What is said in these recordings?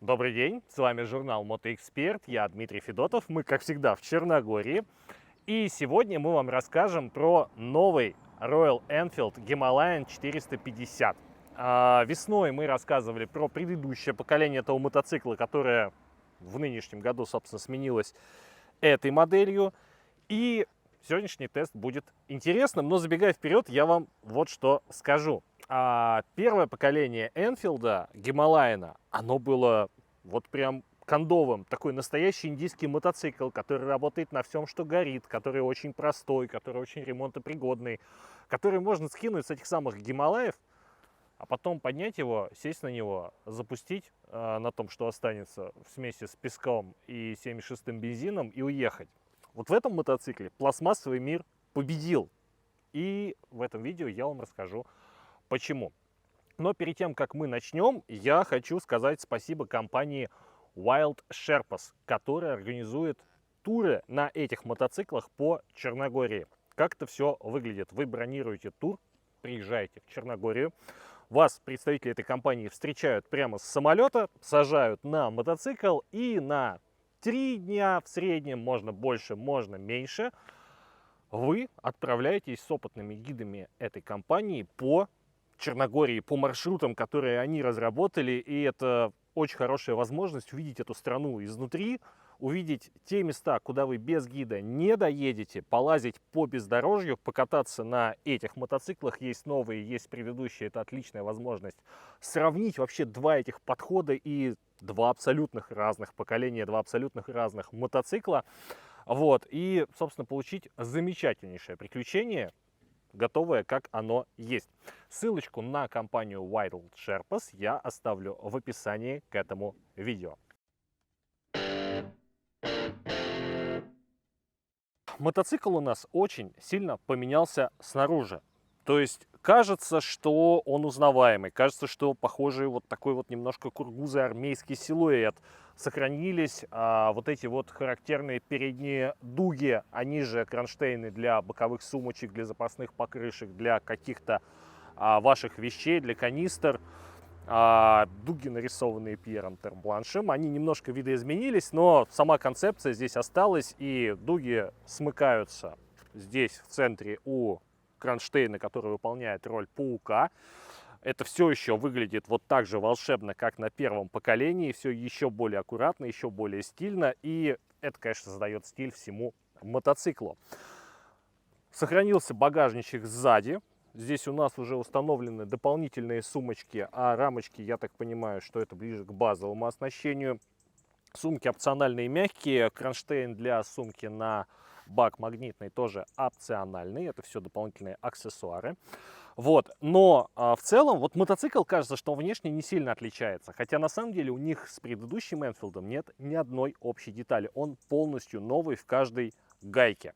Добрый день, с вами журнал Мотоэксперт, я Дмитрий Федотов, мы, как всегда, в Черногории. И сегодня мы вам расскажем про новый Royal Enfield Himalayan 450. Весной мы рассказывали про предыдущее поколение этого мотоцикла, которое в нынешнем году, собственно, сменилось этой моделью. И сегодняшний тест будет интересным, но забегая вперед, я вам вот что скажу. Первое поколение Энфилда, Гималайна, оно было вот прям кондовым. Такой настоящий индийский мотоцикл, который работает на всем, что горит, который очень простой, который очень ремонтопригодный, который можно скинуть с этих самых Гималаев, а потом поднять его, сесть на него, запустить на том, что останется в смеси с песком и 76-м бензином и уехать. Вот в этом мотоцикле пластмассовый мир победил. И в этом видео я вам расскажу, почему. Но перед тем, как мы начнем, я хочу сказать спасибо компании Wild Sherpas, которая организует туры на этих мотоциклах по Черногории. Как это все выглядит? Вы бронируете тур, приезжаете в Черногорию, вас представители этой компании встречают прямо с самолета, сажают на мотоцикл и на 3 дня в среднем, можно больше, можно меньше, вы отправляетесь с опытными гидами этой компании по Черногории, по маршрутам, которые они разработали, и это очень хорошая возможность увидеть эту страну изнутри, увидеть те места, куда вы без гида не доедете, полазить по бездорожью, покататься на этих мотоциклах. Есть новые, есть предыдущие, это отличная возможность сравнить вообще два этих подхода и два абсолютных разных поколения, два абсолютных разных мотоцикла. Вот, и, собственно, получить замечательнейшее приключение, готовое, как оно есть. Ссылочку на компанию Wild Sherpas я оставлю в описании к этому видео. Мотоцикл у нас очень сильно поменялся снаружи. То есть кажется, что он узнаваемый, кажется, что похожий вот такой вот немножко кургузый армейский силуэт. Сохранились вот эти вот характерные передние дуги, они же кронштейны для боковых сумочек, для запасных покрышек, для каких-то ваших вещей, для канистр. Дуги, нарисованные Пьером Тербланшем, они немножко видоизменились, но сама концепция здесь осталась, и дуги смыкаются здесь в центре у кронштейна, который выполняет роль паука. Это все еще выглядит вот так же волшебно, как на первом поколении, все еще более аккуратно, еще более стильно, и это, конечно, задает стиль всему мотоциклу. Сохранился багажничек сзади. Здесь у нас уже установлены дополнительные сумочки, а рамочки, я так понимаю, что это ближе к базовому оснащению. Сумки опциональные мягкие, кронштейн для сумки на бак магнитный тоже опциональный, это все дополнительные аксессуары. Вот. Но в целом вот мотоцикл, кажется, что внешне не сильно отличается, хотя на самом деле у них с предыдущим Энфилдом нет ни одной общей детали, он полностью новый в каждой гайке.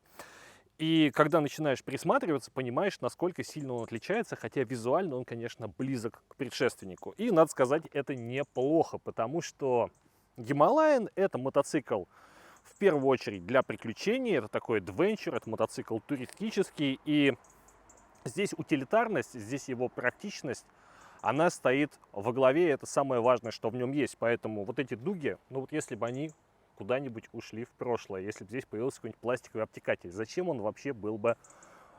И когда начинаешь присматриваться, понимаешь, насколько сильно он отличается, хотя визуально он, конечно, близок к предшественнику. И, надо сказать, это неплохо, потому что Himalayan — это мотоцикл в первую очередь для приключений, это такой адвенчур, это мотоцикл туристический, и здесь утилитарность, здесь его практичность, она стоит во главе, это самое важное, что в нем есть. Поэтому вот эти дуги, ну вот если бы они куда-нибудь ушли в прошлое, если бы здесь появился какой-нибудь пластиковый обтекатель, зачем он вообще был бы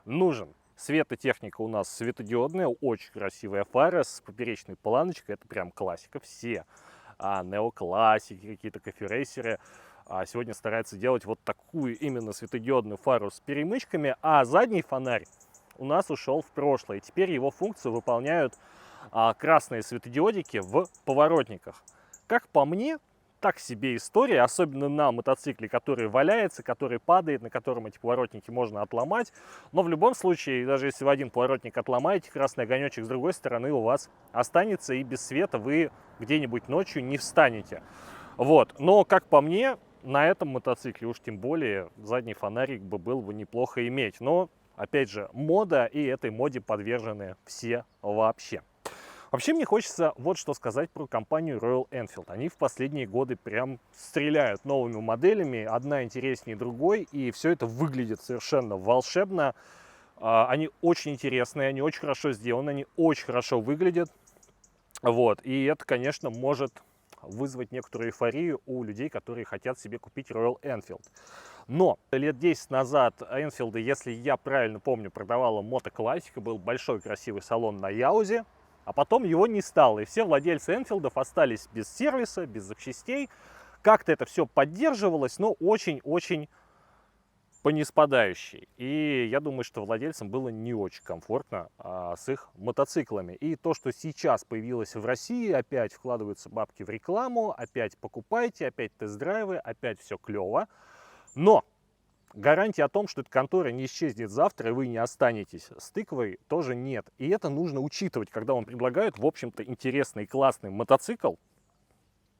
нужен? Светотехника у нас светодиодная, очень красивая фара с поперечной планочкой, это прям классика. Все неоклассики, какие-то кофе-рейсеры сегодня стараются делать вот такую именно светодиодную фару с перемычками, а задний фонарь у нас ушел в прошлое, и теперь его функцию выполняют красные светодиодики в поворотниках. Как по мне, так себе история, особенно на мотоцикле, который валяется, который падает, на котором эти поворотники можно отломать. Но в любом случае, даже если вы один поворотник отломаете, красный огонечек с другой стороны у вас останется, и без света вы где-нибудь ночью не встанете. Вот. Но, как по мне, на этом мотоцикле уж тем более задний фонарик бы было бы неплохо иметь. Но, опять же, мода, и этой моде подвержены все вообще. Вообще мне хочется вот что сказать про компанию Royal Enfield. Они в последние годы прям стреляют новыми моделями, одна интереснее другой, и все это выглядит совершенно волшебно. Они очень интересные, они очень хорошо сделаны, они очень хорошо выглядят. Вот. И это, конечно, может вызвать некоторую эйфорию у людей, которые хотят себе купить Royal Enfield. Но лет 10 назад Энфилды, если я правильно помню, продавала мотоклассика, был большой красивый салон на Яузе, а потом его не стало, и все владельцы Энфилдов остались без сервиса, без запчастей. Как-то это все поддерживалось, но очень-очень по ниспадающей. И я думаю, что владельцам было не очень комфортно с их мотоциклами. И то, что сейчас появилось в России, опять вкладываются бабки в рекламу, опять покупайте, опять тест-драйвы, опять все клево. Но гарантии о том, что эта контора не исчезнет завтра, и вы не останетесь с тыквой, тоже нет. И это нужно учитывать, когда вам предлагают, в общем-то, интересный и классный мотоцикл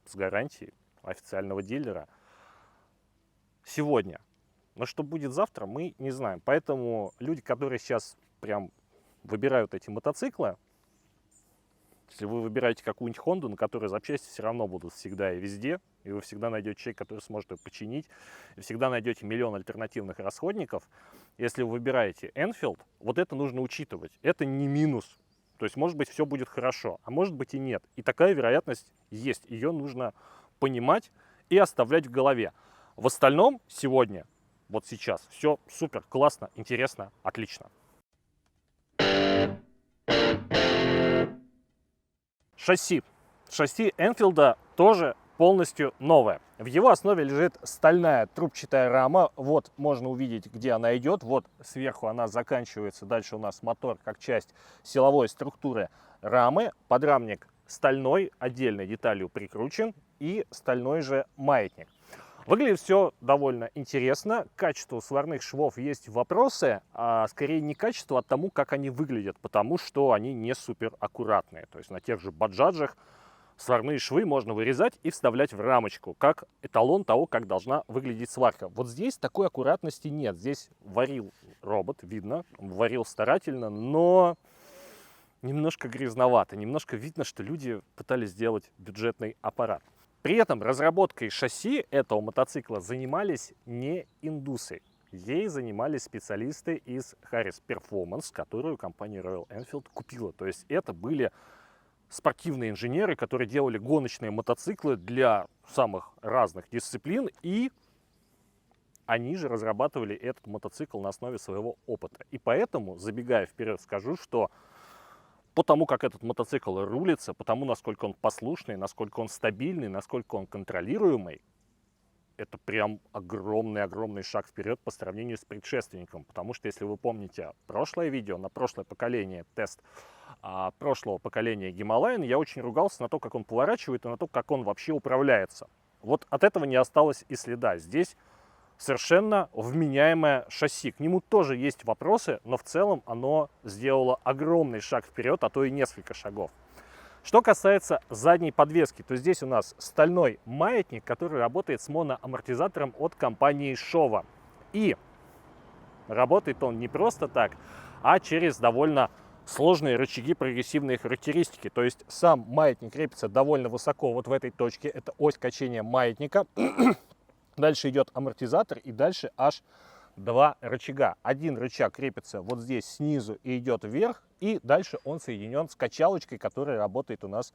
с гарантией официального дилера сегодня. Но что будет завтра, мы не знаем. Поэтому люди, которые сейчас прям выбирают эти мотоциклы, если вы выбираете какую-нибудь Honda, на которой запчасти все равно будут всегда и везде, и вы всегда найдете человека, который сможет ее починить, и всегда найдете миллион альтернативных расходников. Если вы выбираете Enfield, вот это нужно учитывать. Это не минус. То есть, может быть, все будет хорошо, а может быть и нет. И такая вероятность есть. Ее нужно понимать и оставлять в голове. В остальном сегодня, вот сейчас, все супер, классно, интересно, отлично. Шасси. Шасси Энфилда тоже полностью новое. В его основе лежит стальная трубчатая рама. Вот можно увидеть, где она идет. Вот сверху она заканчивается. Дальше у нас мотор как часть силовой структуры рамы. Подрамник стальной, отдельной деталью прикручен. И стальной же маятник. Выглядит все довольно интересно. К качеству сварных швов есть вопросы, а скорее не качество, а тому, как они выглядят, потому что они не супер аккуратные. То есть на тех же баджаджах сварные швы можно вырезать и вставлять в рамочку, как эталон того, как должна выглядеть сварка. Вот здесь такой аккуратности нет. Здесь варил робот, видно, варил старательно, но немножко грязновато. Немножко видно, что люди пытались сделать бюджетный аппарат. При этом разработкой шасси этого мотоцикла занимались не индусы. Ей занимались специалисты из Harris Performance, которую компания Royal Enfield купила. То есть это были спортивные инженеры, которые делали гоночные мотоциклы для самых разных дисциплин. И они же разрабатывали этот мотоцикл на основе своего опыта. И поэтому, забегая вперед, скажу, что по тому, как этот мотоцикл рулится, по тому, насколько он послушный, насколько он стабильный, насколько он контролируемый, это прям огромный шаг вперед по сравнению с предшественником. Потому что, если вы помните прошлое видео, на прошлое поколение, тест прошлого поколения Himalayan, я очень ругался на то, как он поворачивает, и на то, как он вообще управляется. Вот от этого не осталось и следа. Здесь совершенно вменяемое шасси. К нему тоже есть вопросы, но в целом оно сделало огромный шаг вперед, а то и несколько шагов. Что касается задней подвески, то здесь у нас стальной маятник, который работает с моноамортизатором от компании Showa. И работает он не просто так, а через довольно сложные рычаги прогрессивной характеристики. То есть сам маятник крепится довольно высоко вот в этой точке. Это ось качения маятника. Дальше идет амортизатор и дальше аж два рычага. Один рычаг крепится вот здесь снизу и идет вверх. И дальше он соединен с качалочкой, которая работает у нас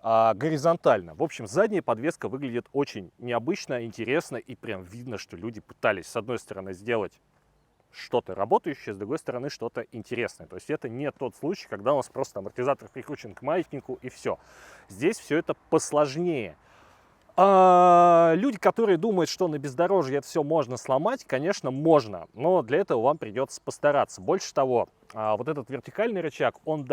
горизонтально. В общем, задняя подвеска выглядит очень необычно, интересно. И прям видно, что люди пытались с одной стороны сделать что-то работающее, с другой стороны что-то интересное. То есть это не тот случай, когда у нас просто амортизатор прикручен к маятнику и все. Здесь все это посложнее. Люди, которые думают, что на бездорожье это все можно сломать, конечно, можно, но для этого вам придется постараться. Больше того, вот этот вертикальный рычаг, он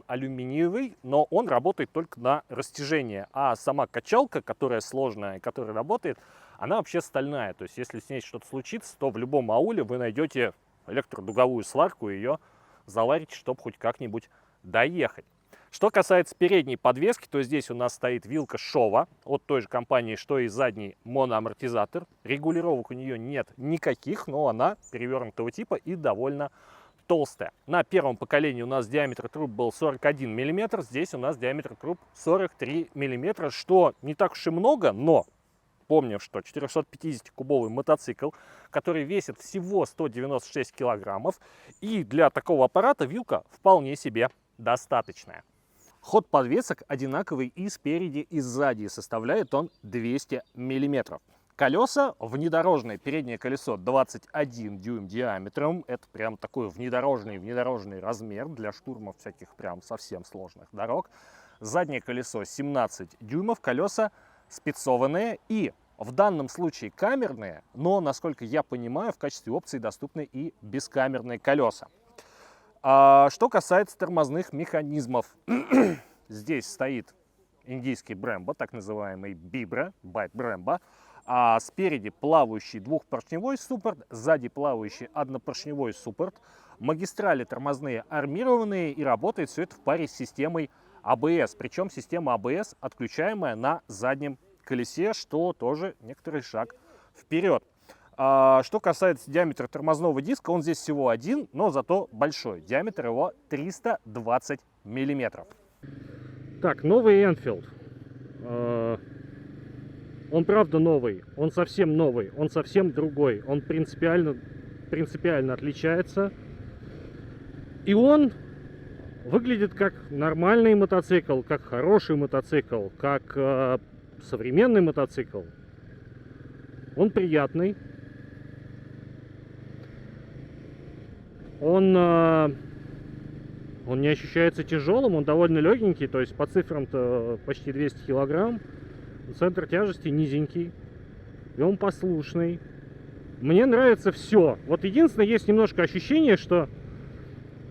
алюминиевый, но он работает только на растяжение, а сама качалка, которая сложная, которая работает, она вообще стальная. То есть если с ней что-то случится, то в любом ауле вы найдете электродуговую сварку и ее заварите, чтобы хоть как-нибудь доехать. Что касается передней подвески, то здесь у нас стоит вилка Showa от той же компании, что и задний моноамортизатор. Регулировок у нее нет никаких, но она перевернутого типа и довольно толстая. На первом поколении у нас диаметр труб был 41 мм, здесь у нас диаметр труб 43 мм, что не так уж и много, но помним, что 450-кубовый мотоцикл, который весит всего 196 килограммов, и для такого аппарата вилка вполне себе достаточная. Ход подвесок одинаковый и спереди, и сзади. Составляет он 200 мм. Колеса внедорожные. Переднее колесо 21 дюйм диаметром. Это прям такой внедорожный размер для штурмов всяких прям совсем сложных дорог. Заднее колесо 17 дюймов. Колеса спецованные и в данном случае камерные, но, насколько я понимаю, в качестве опции доступны и бескамерные колеса. Что касается тормозных механизмов, здесь стоит индийский Brembo, так называемый Bibra, Byte Brembo, а спереди плавающий двухпоршневой суппорт, сзади плавающий однопоршневой суппорт, магистрали тормозные армированные, и работает все это в паре с системой ABS, причем система ABS отключаемая на заднем колесе, что тоже некоторый шаг вперед. Что касается диаметра тормозного диска, он здесь всего один, но зато большой. Диаметр его 320 миллиметров. Так, новый Enfield. Он правда новый, он совсем новый, он совсем другой. Он принципиально отличается. И он выглядит как нормальный мотоцикл, как хороший мотоцикл, как современный мотоцикл. Он приятный. Он не ощущается тяжелым, он довольно легенький, то есть по цифрам-то почти 200 килограмм. Центр тяжести низенький, и он послушный. Мне нравится все. Вот единственное, есть немножко ощущение, что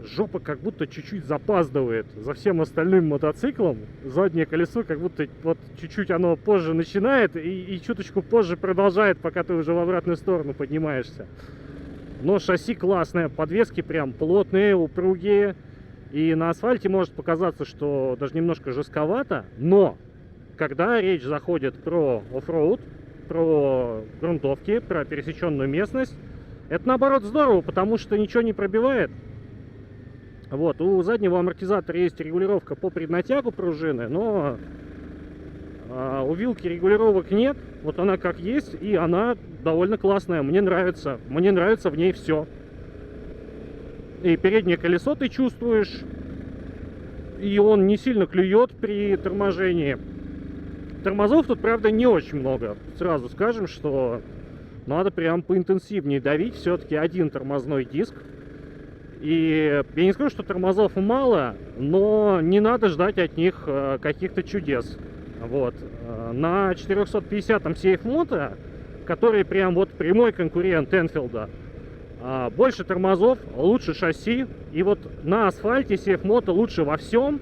жопа как будто чуть-чуть запаздывает за всем остальным мотоциклом. Заднее колесо как будто вот чуть-чуть оно позже начинает и чуточку позже продолжает, пока ты уже в обратную сторону поднимаешься. Но шасси классное, подвески прям плотные, упругие. И на асфальте может показаться, что даже немножко жестковато. Но когда речь заходит про оффроуд, про грунтовки, про пересеченную местность, это наоборот здорово, потому что ничего не пробивает. Вот, у заднего амортизатора есть регулировка по преднатягу пружины, но у вилки регулировок нет. Вот она как есть, и она довольно классная. Мне нравится в ней все. И переднее колесо ты чувствуешь, и он не сильно клюет при торможении. Тормозов тут, правда, не очень много. Сразу скажем, что надо прям поинтенсивнее давить. Все-таки один тормозной диск. И я не скажу, что тормозов мало, но не надо ждать от них каких-то чудес. Вот. На 450-м Safe Moto, который прям вот прямой конкурент Enfield, больше тормозов, лучше шасси. И вот на асфальте Safe Moto лучше во всем.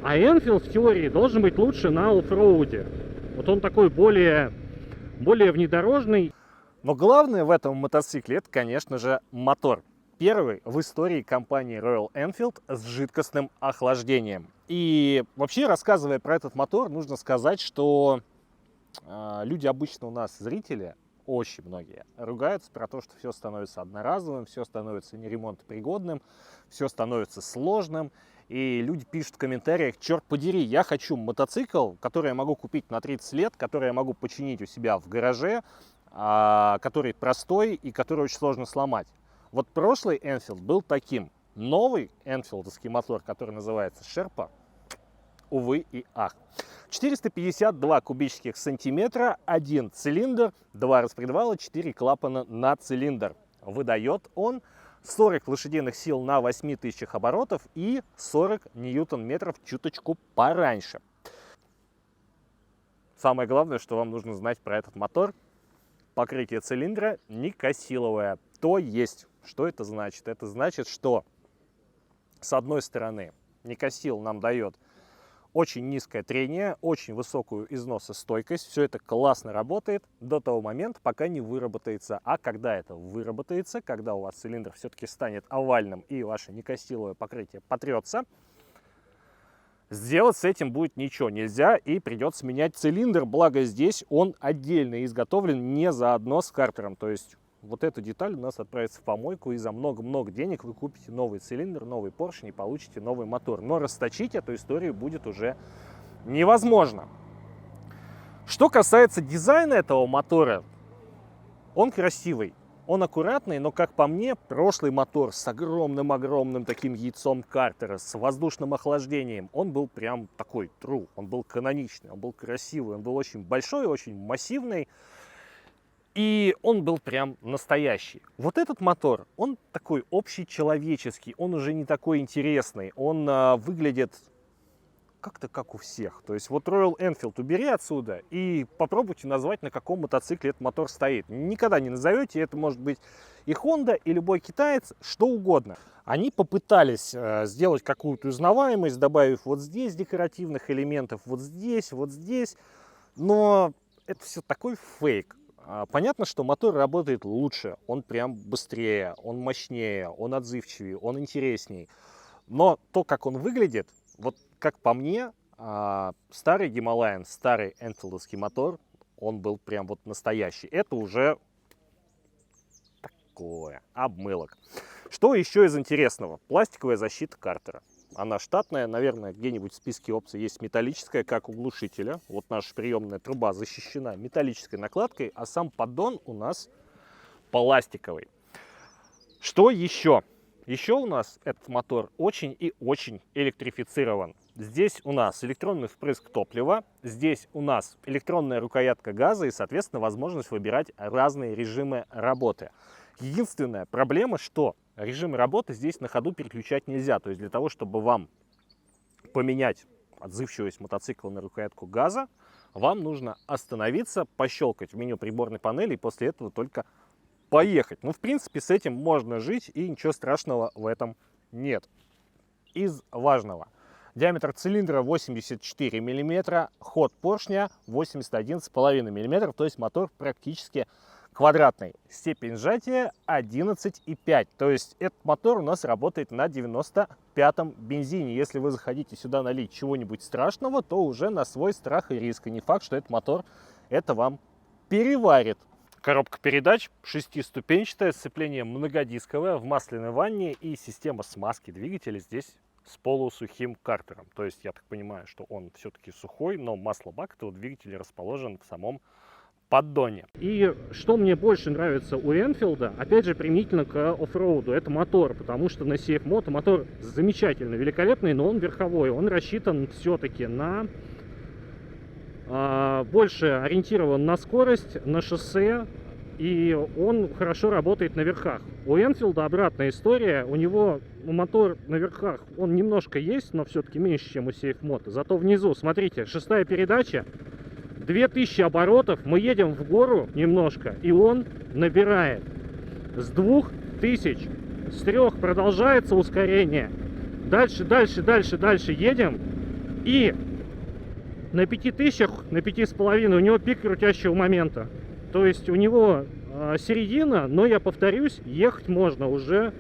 А Enfield в теории должен быть лучше на оффроуде. Вот он такой более внедорожный. Но главное в этом мотоцикле это, конечно же, мотор. Первый в истории компании Royal Enfield с жидкостным охлаждением. И вообще, рассказывая про этот мотор, нужно сказать, что люди обычно у нас, зрители, очень многие ругаются про то, что все становится одноразовым, все становится неремонтопригодным, все становится сложным. И люди пишут в комментариях: черт подери, я хочу мотоцикл, который я могу купить на 30 лет, который я могу починить у себя в гараже, который простой и который очень сложно сломать. Вот прошлый Enfield был таким. Новый энфилдовский мотор, который называется Sherpa, увы и ах. 452 кубических сантиметра, один цилиндр, 2 распредвала, 4 клапана на цилиндр. Выдает он 40 лошадиных сил на 8000 оборотов и 40 ньютон-метров чуточку пораньше. Самое главное, что вам нужно знать про этот мотор: покрытие цилиндра никосиловое. То есть, что это значит? Это значит, что с одной стороны никосил нам дает очень низкое трение, очень высокую износостойкость. Все это классно работает до того момента, пока не выработается. А когда это выработается, когда у вас цилиндр все-таки станет овальным и ваше никосиловое покрытие потрется, сделать с этим будет ничего нельзя, и придется менять цилиндр. Благо здесь он отдельно изготовлен, не заодно с картером. То есть вот эта деталь у нас отправится в помойку, и за много-много денег вы купите новый цилиндр, новый поршень и получите новый мотор. Но расточить эту историю будет уже невозможно. Что касается дизайна этого мотора, он красивый. Он аккуратный, но, как по мне, прошлый мотор с огромным-огромным таким яйцом картера, с воздушным охлаждением, он был прям такой true, он был каноничный, он был красивый, он был очень большой, очень массивный, и он был прям настоящий. Вот этот мотор, он такой общечеловеческий, он уже не такой интересный, он выглядит как-то как у всех. То есть вот Royal Enfield убери отсюда и попробуйте назвать, на каком мотоцикле этот мотор стоит. Никогда не назовете, это может быть и Honda, и любой китаец, что угодно. Они попытались сделать какую-то узнаваемость, добавив вот здесь декоративных элементов, вот здесь, но это все такой фейк. Понятно, что мотор работает лучше, он прям быстрее, он мощнее, он отзывчивее, он интересней. Но то, как он выглядит, вот как по мне, старый Himalayan, старый энфилдовский мотор, он был прям вот настоящий. Это уже такое, обмылок. Что еще из интересного? Пластиковая защита картера. Она штатная, наверное, где-нибудь в списке опций есть металлическая, как у глушителя. Вот наша приемная труба защищена металлической накладкой, а сам поддон у нас пластиковый. Что еще? Еще у нас этот мотор очень и очень электрифицирован. Здесь у нас электронный впрыск топлива, здесь у нас электронная рукоятка газа и, соответственно, возможность выбирать разные режимы работы. Единственная проблема, что режимы работы здесь на ходу переключать нельзя. То есть для того, чтобы вам поменять отзывчивость мотоцикла на рукоятку газа, вам нужно остановиться, пощелкать в меню приборной панели и после этого только поехать. Ну, в принципе, с этим можно жить, и ничего страшного в этом нет. Из важного. Диаметр цилиндра 84 мм, ход поршня 81,5 мм, то есть мотор практически квадратный. Степень сжатия 11,5. То есть этот мотор у нас работает на 95-м бензине. Если вы захотите сюда налить чего-нибудь страшного, то уже на свой страх и риск. И не факт, что этот мотор это вам переварит. Коробка передач шестиступенчатая, сцепление многодисковое, в масляной ванне, и система смазки двигателя здесь с полусухим картером. То есть я так понимаю, что он все-таки сухой, но маслобак этого двигателя расположен в самом поддоне. И что мне больше нравится у Энфилда, опять же, применительно к оффроуду, это мотор, потому что на CF Moto мотор замечательный, великолепный, но он верховой, он рассчитан все-таки на больше ориентирован на скорость, на шоссе, и он хорошо работает на верхах. У Энфилда обратная история, у него мотор на верхах, он немножко есть, но все-таки меньше, чем у CF Moto. Зато внизу, смотрите, шестая передача, 2000 оборотов, мы едем в гору немножко, и он набирает с 2000, с 3 продолжается ускорение, дальше едем, и на 5000, на 5,5 у него пик крутящего момента. То есть у него середина, но я повторюсь, ехать можно уже,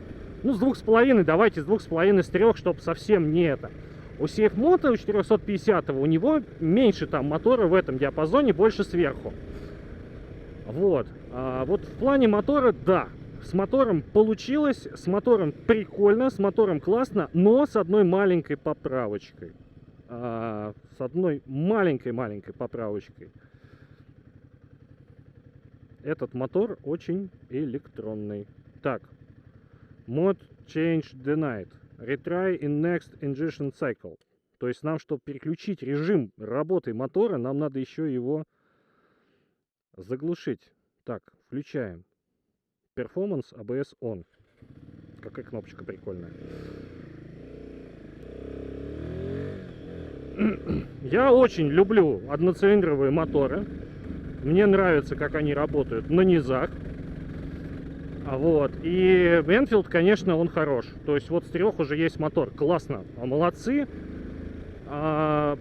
ну, с 2,5, давайте с 2,5, с 3, чтобы совсем не это. У CF Moto, у 450, у него меньше там мотора в этом диапазоне, больше сверху. Вот. Вот в плане мотора, да, с мотором получилось, с мотором прикольно, с мотором классно, но с одной маленькой поправочкой. С одной маленькой поправочкой. Этот мотор очень электронный. Так, Mod Change Denied. Retry in next injection cycle. То есть нам, чтобы переключить режим работы мотора, нам надо еще его заглушить. Так, включаем. Performance ABS on. Какая кнопочка прикольная. Я очень люблю одноцилиндровые моторы. Мне нравится, как они работают на низах. Вот. И Энфилд, конечно, он хорош. То есть вот с 3 уже есть мотор. Классно. Молодцы. Что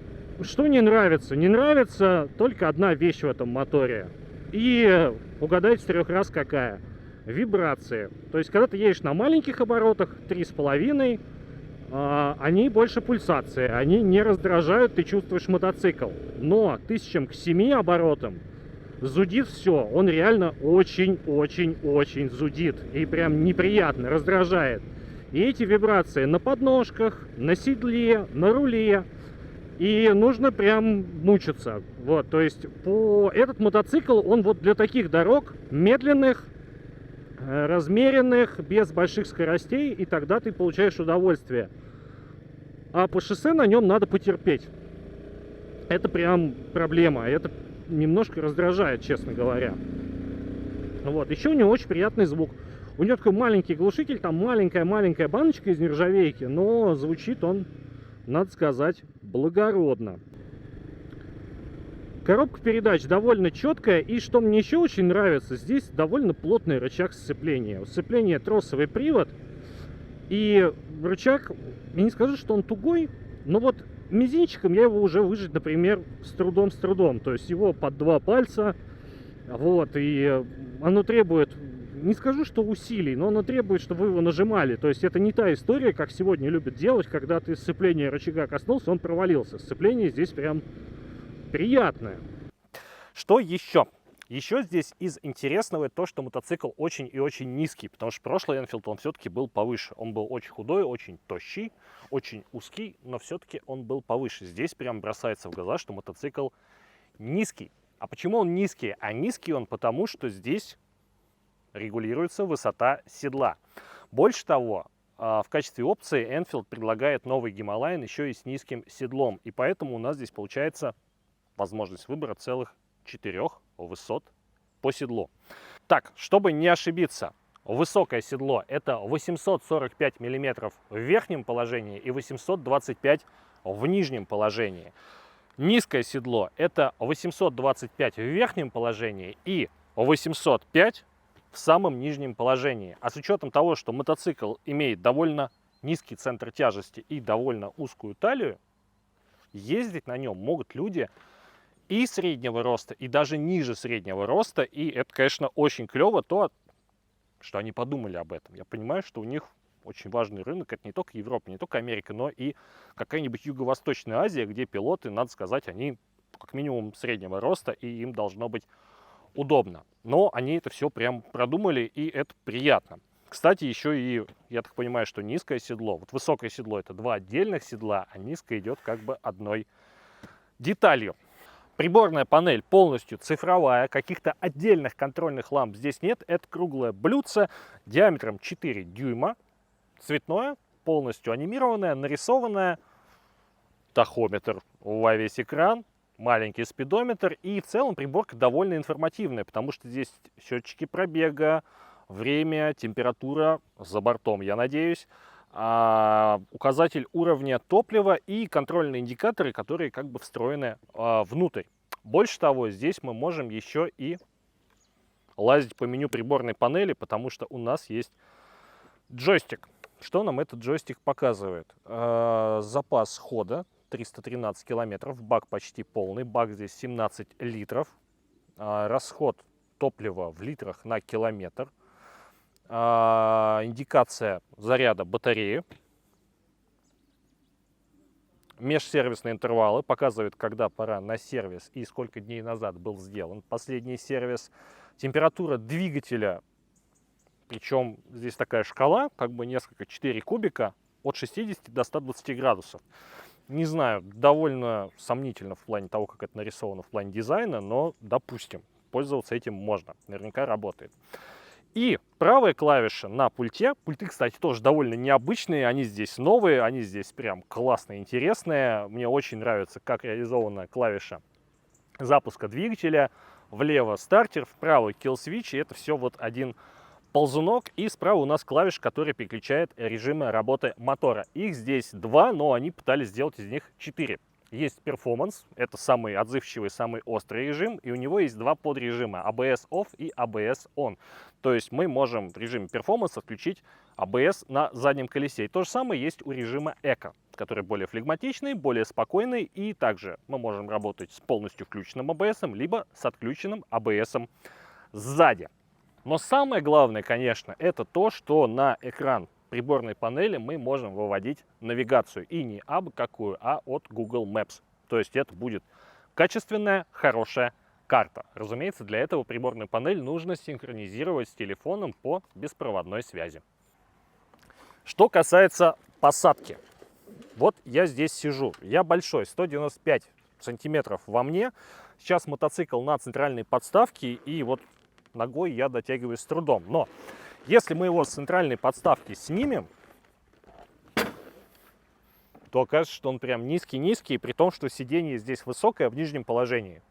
не нравится? Не нравится только одна вещь в этом моторе. И угадайте с 3 раз какая. Вибрации. То есть когда ты едешь на маленьких оборотах, 3,5, они больше пульсации. Они не раздражают, ты чувствуешь мотоцикл. Но 1000 к 7 оборотам зудит все. Он реально очень зудит. И прям неприятно, раздражает. И эти вибрации на подножках, на седле, на руле. И нужно прям мучиться. Вот, то есть этот мотоцикл, он вот для таких дорог медленных, размеренных, без больших скоростей, и тогда ты получаешь удовольствие. А по шоссе на нем надо потерпеть. Это прям проблема, это немножко раздражает, честно говоря. Вот, еще у него очень приятный звук. У него такой маленький глушитель, там маленькая-маленькая баночка из нержавейки, но звучит он, надо сказать, благородно. Коробка передач довольно четкая, и что мне еще очень нравится, здесь довольно плотный рычаг сцепления. Сцепление тросовый привод, и рычаг, я не скажу, что он тугой, но вот мизинчиком я его уже выжать, например, с трудом. То есть его под 2 пальца, вот, и оно требует, не скажу, что усилий, но оно требует, чтобы вы его нажимали. То есть это не та история, как сегодня любят делать, когда ты сцепления рычага коснулся, он провалился. Сцепление здесь прям приятное. Что еще? Еще здесь из интересного то, что мотоцикл очень и очень низкий, потому что прошлый Enfield, он все-таки был повыше. Он был очень худой, очень тощий, очень узкий, но все-таки он был повыше. Здесь прям бросается в глаза, что мотоцикл низкий. А почему он низкий? А низкий он потому, что здесь регулируется высота седла. Больше того, в качестве опции Enfield предлагает новый Himalayan еще и с низким седлом. И поэтому у нас здесь получается возможность выбора целых 4 высот по седлу. Так, чтобы не ошибиться, высокое седло это 845 мм в верхнем положении и 825 в нижнем положении. Низкое седло это 825 в верхнем положении и 805 в самом нижнем положении. А с учетом того, что мотоцикл имеет довольно низкий центр тяжести и довольно узкую талию, ездить на нем могут люди и среднего роста, и даже ниже среднего роста. И это, конечно, очень клево, то, что они подумали об этом. Я понимаю, что у них очень важный рынок. Это не только Европа, не только Америка, но и какая-нибудь Юго-Восточная Азия, где пилоты, надо сказать, они как минимум среднего роста, и им должно быть удобно. Но они это все прям продумали, и это приятно. Кстати, еще и, я так понимаю, что низкое седло, вот высокое седло это 2 отдельных седла, а низкое идет как бы одной деталью. Приборная панель полностью цифровая, каких-то отдельных контрольных ламп здесь нет. Это круглое блюдце диаметром 4 дюйма, цветное, полностью анимированное, нарисованное. Тахометр во весь экран, маленький спидометр, и в целом приборка довольно информативная, потому что здесь счетчики пробега, время, температура за бортом, я надеюсь, указатель уровня топлива и контрольные индикаторы, которые как бы встроены внутрь. Больше того, здесь мы можем еще и лазить по меню приборной панели, потому что у нас есть джойстик. Что нам этот джойстик показывает? Запас хода 313 километров, бак почти полный, бак здесь 17 литров, расход топлива в литрах на километр, индикация заряда батареи, межсервисные интервалы, показывают, когда пора на сервис и сколько дней назад был сделан последний сервис, температура двигателя, причем здесь такая шкала, как бы несколько, 4 кубика, от 60 до 120 градусов. Не знаю, довольно сомнительно в плане того, как это нарисовано в плане дизайна, но допустим, пользоваться этим можно, наверняка работает. И правая клавиша на пульте. Пульты, кстати, тоже довольно необычные, они здесь новые, они здесь прям классные, интересные. Мне очень нравится, как реализована клавиша запуска двигателя. Влево стартер, вправо kill-switch, и это все вот один ползунок. И справа у нас клавиш, который переключает режимы работы мотора. Их здесь 2, но они пытались сделать из них 4. Есть перформанс, это самый отзывчивый, самый острый режим, и у него есть 2 подрежима, ABS Off и ABS On. То есть мы можем в режиме перформанс отключить ABS на заднем колесе. И то же самое есть у режима Eco, который более флегматичный, более спокойный, и также мы можем работать с полностью включенным ABS, либо с отключенным ABS сзади. Но самое главное, конечно, это то, что на экран приборной панели мы можем выводить навигацию. И не абы какую, а от Google Maps. То есть это будет качественная, хорошая карта. Разумеется, для этого приборную панель нужно синхронизировать с телефоном по беспроводной связи. Что касается посадки. Вот я здесь сижу. Я большой, 195 сантиметров во мне. Сейчас мотоцикл на центральной подставке, и вот ногой я дотягиваюсь с трудом. Но Если мы его с центральной подставки снимем, то окажется, что он прям низкий-низкий, при том, что сиденье здесь высокое в нижнем положении.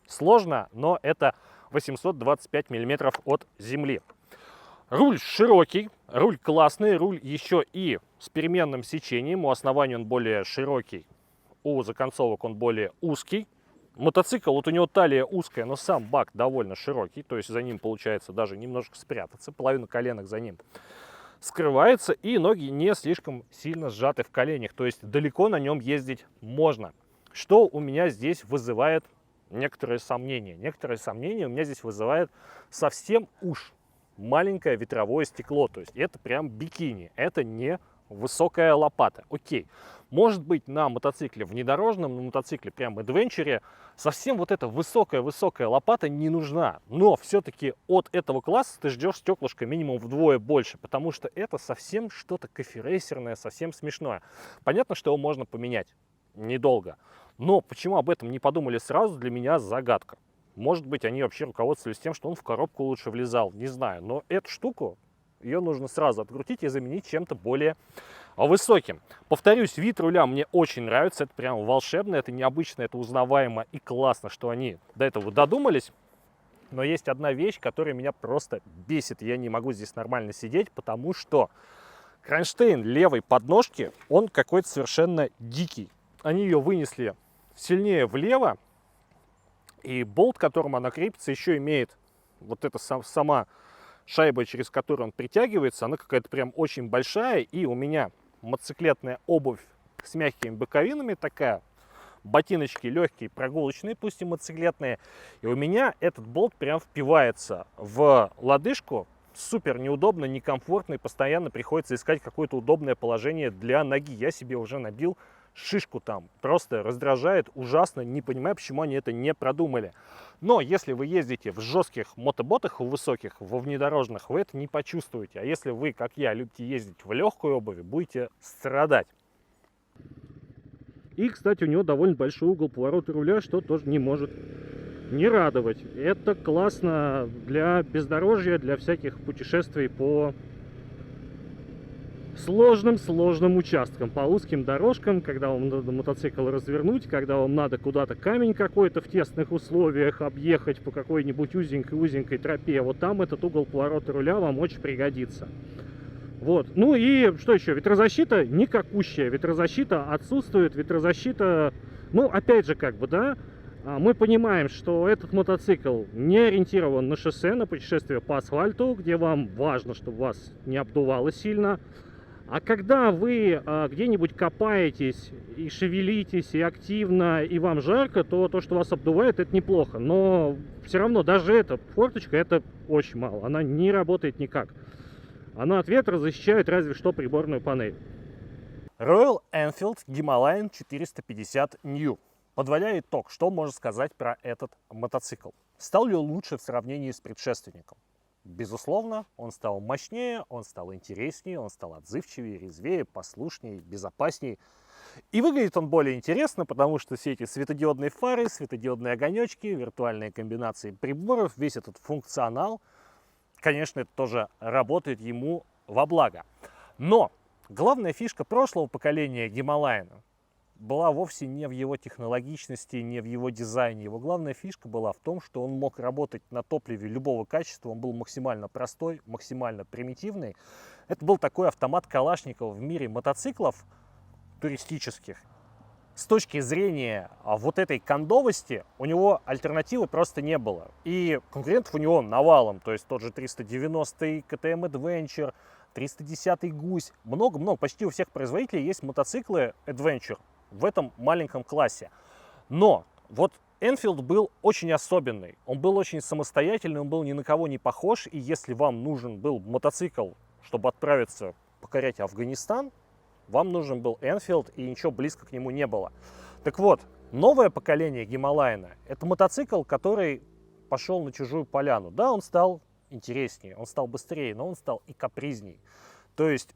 Сложно, но это 825 миллиметров от земли. Руль широкий, руль классный, руль еще и с переменным сечением. У основания он более широкий, у законцовок он более узкий. Мотоцикл, вот у него талия узкая, но сам бак довольно широкий, то есть за ним получается даже немножко спрятаться, половина коленок за ним скрывается, и ноги не слишком сильно сжаты в коленях, то есть далеко на нем ездить можно. Что у меня здесь вызывает некоторые сомнения? Некоторые сомнения у меня здесь вызывает совсем уж маленькое ветровое стекло, то есть это прям бикини, это не высокая лопата. Окей, может быть на мотоцикле внедорожном, на мотоцикле прям адвенчере совсем вот эта высокая лопата не нужна, но все-таки от этого класса ты ждешь стеклышко минимум вдвое больше, потому что это совсем что-то коферейсерное, совсем смешное. Понятно, что его можно поменять недолго, но почему об этом не подумали сразу, для меня загадка. Может быть, они вообще руководствовались тем, что он в коробку лучше влезал, не знаю. Но эту штуку, ее нужно сразу открутить и заменить чем-то более высоким. Повторюсь, вид руля мне очень нравится. Это прям волшебно, это необычно, это узнаваемо и классно, что они до этого додумались. Но есть одна вещь, которая меня просто бесит. Я не могу здесь нормально сидеть, потому что кронштейн левой подножки, он какой-то совершенно дикий. Они ее вынесли сильнее влево. И болт, к которому она крепится, еще имеет вот эта сама шайба, через которую он притягивается, она какая-то прям очень большая. И у меня мотоциклетная обувь с мягкими боковинами такая, ботиночки легкие, прогулочные, пусть и мотоциклетные. И у меня этот болт прям впивается в лодыжку. Супер неудобно, некомфортно, и постоянно приходится искать какое-то удобное положение для ноги. Я себе уже набил шишку там, просто раздражает ужасно, не понимаю, почему они это не продумали. Но если вы ездите в жестких мотоботах, в высоких, во внедорожных, вы это не почувствуете. А если вы, как я, любите ездить в легкой обуви, будете страдать. И, кстати, у него довольно большой угол поворота руля, что тоже не может не радовать. Это классно для бездорожья, для всяких путешествий по сложным участкам, по узким дорожкам, когда вам надо мотоцикл развернуть, когда вам надо куда-то камень какой-то в тесных условиях объехать по какой-нибудь узенькой тропе. Вот там этот угол поворота руля вам очень пригодится. Вот. Ну и что еще? Ветрозащита никакущая. Ветрозащита отсутствует. Ветрозащита, ну опять же как бы, да, мы понимаем, что этот мотоцикл не ориентирован на шоссе, на путешествие по асфальту, где вам важно, чтобы вас не обдувало сильно. А когда вы где-нибудь копаетесь и шевелитесь, и активно, и вам жарко, то то, что вас обдувает, это неплохо. Но все равно даже эта форточка, это очень мало. Она не работает никак. Она от ветра защищает разве что приборную панель. Royal Enfield Himalayan 450 New. Подводя итог, что можно сказать про этот мотоцикл? Стал ли он лучше в сравнении с предшественником? Безусловно, он стал мощнее, он стал интереснее, он стал отзывчивее, резвее, послушнее, безопаснее. И выглядит он более интересно, потому что все эти светодиодные фары, светодиодные огонечки, виртуальные комбинации приборов, весь этот функционал, конечно, это тоже работает ему во благо. Но главная фишка прошлого поколения Himalayan была вовсе не в его технологичности, не в его дизайне. Его главная фишка была в том, что он мог работать на топливе любого качества, он был максимально простой, максимально примитивный. Это был такой автомат Калашникова в мире мотоциклов туристических. С точки зрения вот этой кондовости у него альтернативы просто не было. И конкурентов у него навалом, то есть тот же 390-й KTM Adventure, 310-й Гусь. Много-много, почти у всех производителей есть мотоциклы Adventure в этом маленьком классе. Но вот Enfield был очень особенный, он был очень самостоятельный, он был ни на кого не похож. И если вам нужен был мотоцикл, чтобы отправиться покорять Афганистан, вам нужен был Enfield, и ничего близко к нему не было. Так вот, новое поколение Himalayan — это мотоцикл, который пошел на чужую поляну. Да, он стал интереснее, он стал быстрее, но он стал и капризней. То есть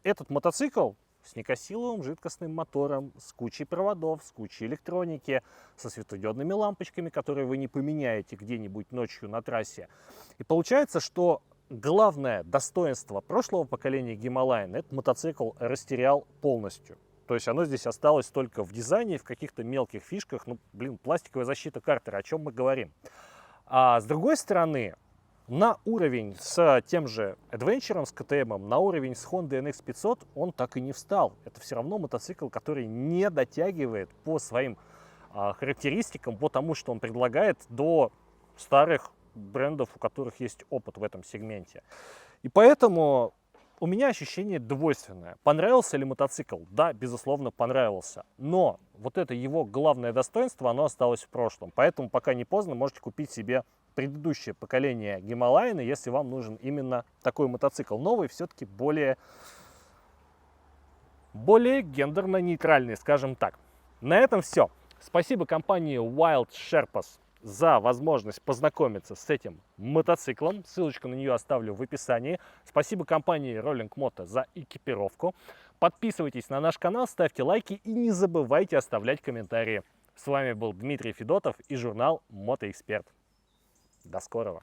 этот мотоцикл с некосиловым жидкостным мотором, с кучей проводов, с кучей электроники, со светодиодными лампочками, которые вы не поменяете где-нибудь ночью на трассе. И получается, что главное достоинство прошлого поколения Гималайн — это мотоцикл растерял полностью. То есть оно здесь осталось только в дизайне, в каких-то мелких фишках. Ну, блин, пластиковая защита картера, о чем мы говорим. А с другой стороны, на уровень с тем же Adventure, с КТМ, на уровень с Honda NX 500 он так и не встал. Это все равно мотоцикл, который не дотягивает по своим характеристикам, по тому, что он предлагает, до старых брендов, у которых есть опыт в этом сегменте. И поэтому у меня ощущение двойственное. Понравился ли мотоцикл? Да, безусловно, понравился. Но вот это его главное достоинство, оно осталось в прошлом. Поэтому пока не поздно, можете купить себе предыдущее поколение Гималайна, если вам нужен именно такой мотоцикл. Новый, все-таки более гендерно-нейтральный, скажем так. На этом все. Спасибо компании Wild Sherpas за возможность познакомиться с этим мотоциклом. Ссылочку на нее оставлю в описании. Спасибо компании Rolling Moto за экипировку. Подписывайтесь на наш канал, ставьте лайки и не забывайте оставлять комментарии. С вами был Дмитрий Федотов и журнал Мотоэксперт. До скорого!